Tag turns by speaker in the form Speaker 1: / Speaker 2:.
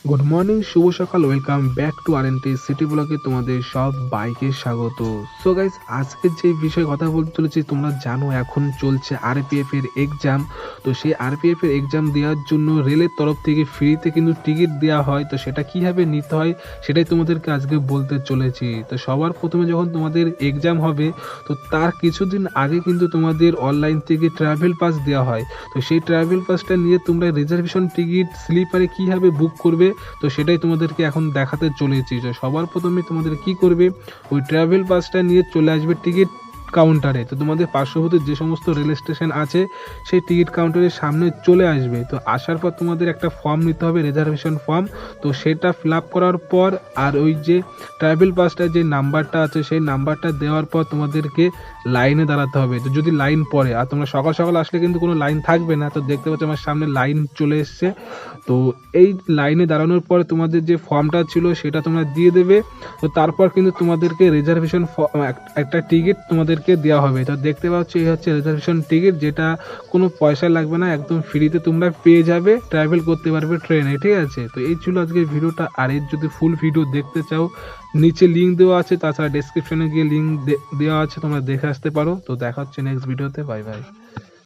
Speaker 1: Good morning, শুভ সকাল, welcome back to আরএনটি city ব্লগে তোমাদের সব বাইকে স্বাগত। সো গাইস, আজকের যে বিষয়ে কথা বলতে চলেছি, তোমরা জানো এখন চলছে আরপিএফ এর এক্সাম। তো সেই আরপিএফ এর এক্সাম দেওয়ার জন্য রেলের তরফ থেকে ফ্রিতে কিন্তু টিকিট দেওয়া হয়। তো সেটা কিভাবে নিতে হয় সেটাই তোমাদেরকে আজকে বলতে চলেছি। তো সবার প্রথমে যখন তোমাদের এক্সাম হবে, তো তার কিছুদিন আগে কিন্তু তোমাদের অনলাইন থেকে ট্রাভেল পাস দেওয়া হয়। তো সেই ট্রাভেল পাসটা নিয়ে তোমরা রিজার্ভেশন টিকিট স্লিপারে কীভাবে বুক করবে, তো সেটাই তোমাদেরকে এখন দেখাতে চলেছি। যে সবার প্রথমে তোমাদের কি করবে, ওই ট্রাভেল পাসটা নিয়ে চলে আসবে টিকিট কাউন্টারে। তো তোমাদের পার্শ্ববর্তী যে সমস্ত রেল স্টেশন আছে সেই টিকিট কাউন্টারের সামনে চলে আসবে। তো আসার পর তোমাদের একটা ফর্ম নিতে হবে, রিজার্ভেশন ফর্ম। তো সেটা ফিল আপ করার পর আর ওই যে ট্রাভেল পাসটা যে নাম্বারটা আছে সেই নাম্বারটা দেওয়ার পর তোমাদেরকে লাইনে দাঁড়াতে হবে। তো যদি লাইন পড়ে, আর তোমরা সকাল সকাল আসলে কিন্তু কোনো লাইন থাকবে না। তো দেখতে পাচ্ছ আমার সামনে লাইন চলে এসছে। তো এই লাইনে দাঁড়ানোর পরে তোমাদের যে ফর্মটা ছিল সেটা তোমরা দিয়ে দেবে। তো তারপর কিন্তু তোমাদেরকে রিজার্ভেশন একটা টিকিট তোমাদেরকে দেওয়া হবে। তো দেখতে পাচ্ছ এই হচ্ছে রিজার্ভেশন টিকিট, যেটা কোনো পয়সা লাগবে না, একদম ফ্রিতে তোমরা পেয়ে যাবে, ট্রাভেল করতে পারবে ট্রেনে। ঠিক আছে, তো এই ছিল আজকের ভিডিওটা। আর এর যদি ফুল ভিডিও দেখতে চাও, নিচে লিঙ্ক দেওয়া আছে, তাছাড়া ডেসক্রিপশনে গিয়ে লিঙ্ক দেওয়া আছে, তোমরা দেখে আসতে পারো। তো দেখা হচ্ছে নেক্সট ভিডিওতে। Bye bye.